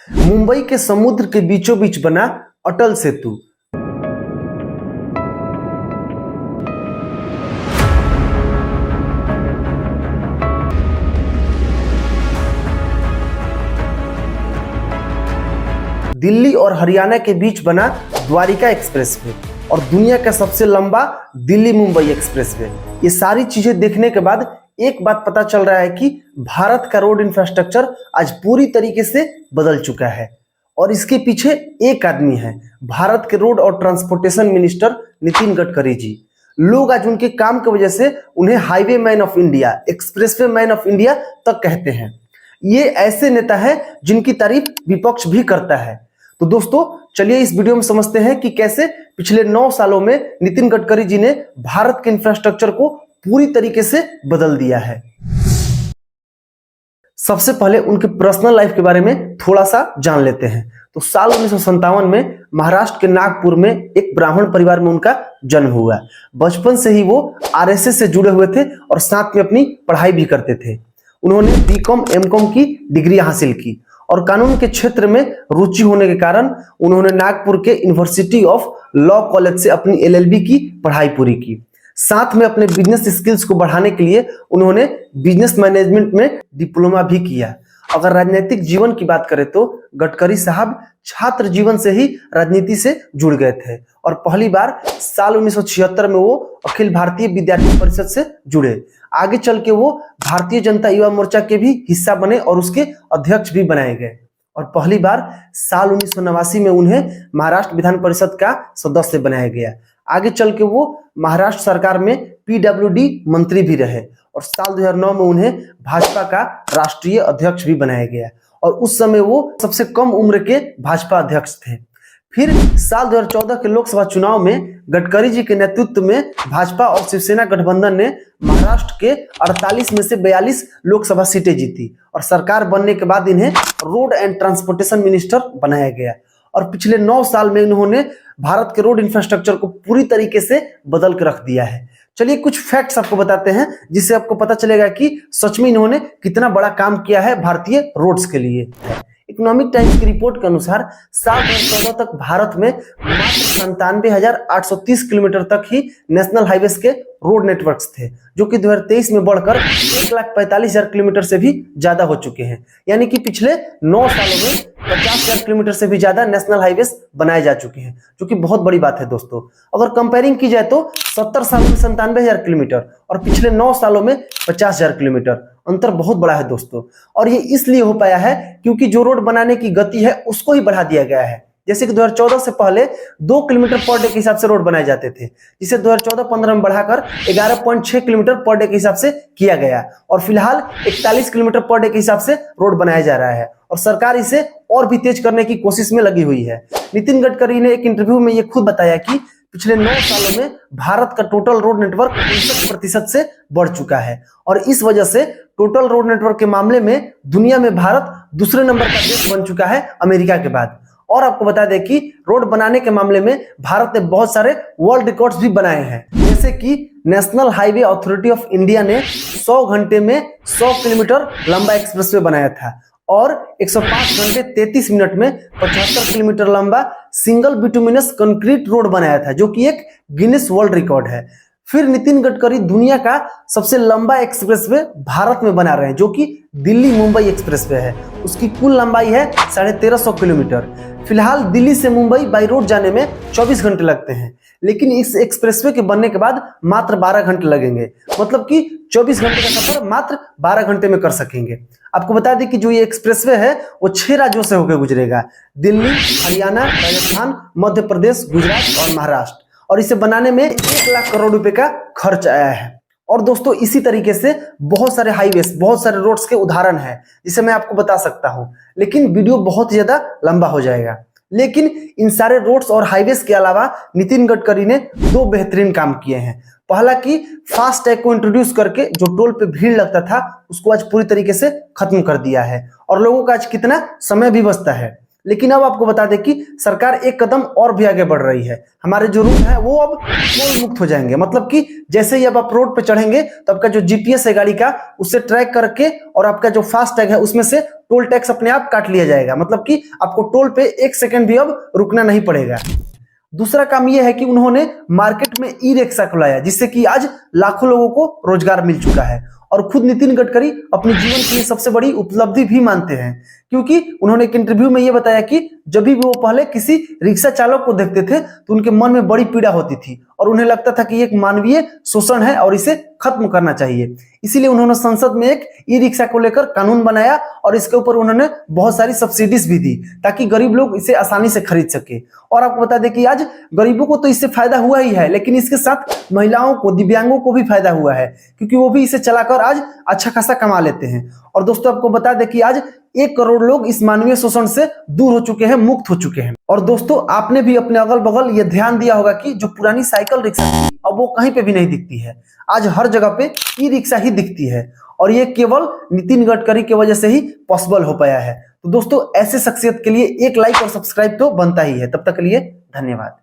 मुंबई के समुद्र के बीचों बीच बना अटल सेतु। दिल्ली और हरियाणा के बीच बना द्वारिका एक्सप्रेसवे और दुनिया का सबसे लंबा दिल्ली मुंबई एक्सप्रेसवे। ये सारी चीजें देखने के बाद एक बात पता चल रहा है कि भारत का रोड इंफ्रास्ट्रक्चर आज पूरी तरीके से बदल चुका है और इसके पीछे एक आदमी है, भारत के रोड और ट्रांसपोर्टेशन मिनिस्टर नितिन गडकरी जी। लोग आज उनके काम की वजह से उन्हें highway man of India, expressway man of India तक कहते हैं। ये ऐसे नेता है जिनकी तारीफ विपक्ष भी करता है। तो दोस्तों चलिए इस वीडियो में समझते हैं कि कैसे पिछले 9 सालों में नितिन गडकरी जी ने भारत के इंफ्रास्ट्रक्चर को पूरी तरीके से बदल दिया है। सबसे पहले उनके पर्सनल लाइफ के बारे में थोड़ा सा जान लेते हैं। तो साल 1957 में महाराष्ट्र के नागपुर में एक ब्राह्मण परिवार में उनका जन्म हुआ। बचपन से ही वो आरएसएस से जुड़े हुए थे और साथ में अपनी पढ़ाई भी करते थे। उन्होंने बीकॉम एमकॉम की डिग्री हासिल की और कानून के क्षेत्र में रुचि होने के कारण उन्होंने नागपुर के यूनिवर्सिटी ऑफ लॉ कॉलेज से अपनी एलएलबी की पढ़ाई पूरी की। साथ में अपने बिजनेस स्किल्स को बढ़ाने के लिए उन्होंने बिजनेस मैनेजमेंट में डिप्लोमा भी किया। अगर राजनीतिक जीवन की बात करें तो गडकरी साहब छात्र जीवन से ही राजनीति से जुड़ गए थे और पहली बार साल 1976 में वो अखिल भारतीय विद्यार्थी परिषद से जुड़े। आगे चल के वो भारतीय जनता युवा मोर्चा के भी हिस्सा बने और उसके अध्यक्ष भी बनाए गए और पहली बार साल 1989 में उन्हें महाराष्ट्र विधान परिषद का सदस्य बनाया गया। आगे चल के वो महाराष्ट्र सरकार में पीडब्ल्यूडी मंत्री भी रहे और साल 2009 में उन्हें भाजपा का राष्ट्रीय अध्यक्ष भी बनाया गया और उस समय वो सबसे कम उम्र के भाजपा अध्यक्ष थे। फिर साल 2014 के लोकसभा चुनाव में गडकरी जी के नेतृत्व में भाजपा और शिवसेना गठबंधन ने महाराष्ट्र के 48 में से 42 लोकसभा सीटें जीती और सरकार बनने के बाद इन्हें रोड एंड ट्रांसपोर्टेशन मिनिस्टर बनाया गया और पिछले 9 साल में इन्होंने भारत के रोड इंफ्रास्ट्रक्चर को पूरी तरीके से बदल के रख दिया है। चलिए कुछ फैक्ट्स आपको बताते हैं जिससे आपको पता चलेगा कि सच में इन्होंने कितना बड़ा काम किया है भारतीय रोड्स के लिए। इकोनॉमिक टाइम्स की रिपोर्ट के अनुसार साल 2014 तक भारत में मात्र 97,830 किलोमीटर तक ही नेशनल हाईवेज के रोड नेटवर्क्स थे, जो कि 2023 में बढ़कर 1,45,000 किलोमीटर से भी ज्यादा हो चुके हैं। यानी कि पिछले 9 सालों में 50,000 किलोमीटर से भी ज्यादा नेशनल हाईवेज बनाए जा चुके हैं, जो कि बहुत बड़ी बात है दोस्तों। अगर कंपेयरिंग की जाए तो 70 सालों में 97,000 किलोमीटर और पिछले 9 सालों में 50,000 किलोमीटर, अंतर बहुत बड़ा है दोस्तों। और ये इसलिए हो पाया है क्योंकि जो रोड बनाने की गति है उसको ही बढ़ा दिया गया है। जैसे कि 2014 से पहले 2 किलोमीटर पर डे के हिसाब से रोड बनाए जाते थे, जिसे 2014-15 में बढ़ाकर 11.6 किलोमीटर पर डे के हिसाब से किया गया और फिलहाल 41 किलोमीटर पर डे के हिसाब से रोड बनाया जा रहा है और सरकार इसे और भी तेज करने की कोशिश में लगी हुई है। नितिन गडकरी ने एक इंटरव्यू में ये खुद बताया कि पिछले 9 सालों में भारत का टोटल रोड नेटवर्क 59% से बढ़ चुका है और इस वजह से टोटल रोड नेटवर्क के मामले में दुनिया में भारत दूसरे नंबर का देश बन चुका है अमेरिका के बाद। और आपको बता दें कि रोड बनाने के मामले में भारत ने बहुत सारे वर्ल्ड रिकॉर्ड्स भी बनाए हैं, जैसे कि national highway authority of India ने 100 घंटे में 100 किलोमीटर लंबा एक्सप्रेसवे बनाया था और 105 घंटे 33 मिनट में 75 किलोमीटर लंबा सिंगल बिटुमिनस कंक्रीट रोड बनाया था, जो कि एक गिनीज वर्ल्ड रिकॉर्ड है। फिर नितिन गडकरी दुनिया का सबसे लंबा एक्सप्रेसवे भारत में बना रहे हैं, जो कि दिल्ली मुंबई एक्सप्रेसवे है। उसकी कुल लंबाई है 1350 किलोमीटर। फिलहाल दिल्ली से मुंबई बाई रोड जाने में 24 घंटे लगते हैं, लेकिन इस एक्सप्रेसवे के बनने के बाद मात्र 12 घंटे लगेंगे, मतलब कि 24 घंटे का सफर मात्र 12 घंटे में कर सकेंगे। आपको बता दें कि जो ये एक्सप्रेसवे है वो 6 राज्यों से होकर गुजरेगा, दिल्ली, हरियाणा, राजस्थान, मध्य प्रदेश, गुजरात और महाराष्ट्र, और इसे बनाने में 1 लाख करोड़ रुपए का खर्च आया है। और दोस्तों इसी तरीके से बहुत सारे हाईवेज, बहुत सारे रोड्स के उदाहरण हैं जिसे मैं आपको बता सकता हूं, लेकिन वीडियो बहुत ज्यादा लंबा हो जाएगा। लेकिन इन सारे रोड्स और हाईवेज के अलावा नितिन गडकरी ने 2 बेहतरीन काम किए हैं। पहला कि फास्ट टैग को इंट्रोड्यूस करके जो टोल पे भीड़ लगता था उसको आज पूरी तरीके से खत्म कर दिया है और लोगों का आज कितना समय भी बचता है। लेकिन अब आपको बता दें कि सरकार एक कदम और भी आगे बढ़ रही है। हमारे जो रूट है वो अब टोल मुक्त हो जाएंगे, मतलब कि जैसे ही अब आप रोड पे चढ़ेंगे तो आपका जो जीपीएस है गाड़ी का उससे ट्रैक करके और आपका जो फास्ट टैग है उसमें से टोल टैक्स अपने आप काट लिया जाएगा, मतलब कि आपको टोल पे 1 सेकंड भी अब रुकना नहीं पड़ेगा। दूसरा काम यह है कि उन्होंने मार्केट में ई रिक्शा खुलाया, जिससे कि आज लाखों लोगों को रोजगार मिल चुका है। और खुद नितिन गडकरी अपने जीवन की सबसे बड़ी उपलब्धि भी मानते हैं, क्योंकि उन्होंने एक इंटरव्यू में यह बताया कि जब भी वो पहले किसी रिक्शा चालक को देखते थे तो उनके मन में बड़ी पीड़ा होती थी और उन्हें लगता था कि ये एक मानवीय शोषण है और इसे खत्म करना चाहिए। इसीलिए उन्होंने संसद में एक ई रिक्शा को लेकर कानून बनाया और इसके ऊपर उन्होंने बहुत सारी सब्सिडीज भी दी ताकि गरीब लोग इसे आसानी से खरीद सके। और आपको बता दें कि आज गरीबों को तो इससे फायदा हुआ ही है, लेकिन इसके साथ महिलाओं को, दिव्यांगों को भी फायदा हुआ है, क्योंकि वो भी इसे चलाकर आज अच्छा खासा कमा लेते हैं। और दोस्तों आपको बता दें कि आज 1 करोड़ लोग इस मानवीय शोषण से दूर हो चुके हैं, मुक्त हो चुके हैं। और दोस्तों आपने भी अपने अगल बगल ये ध्यान दिया होगा कि जो पुरानी साइकिल रिक्शा थी अब वो कहीं पे भी नहीं दिखती है, आज हर जगह पे ई रिक्शा ही दिखती है और ये केवल नितिन गडकरी की वजह से ही पॉसिबल हो पाया है। तो दोस्तों ऐसे शख्सियत के लिए एक लाइक और सब्सक्राइब तो बनता ही है। तब तक के लिए धन्यवाद।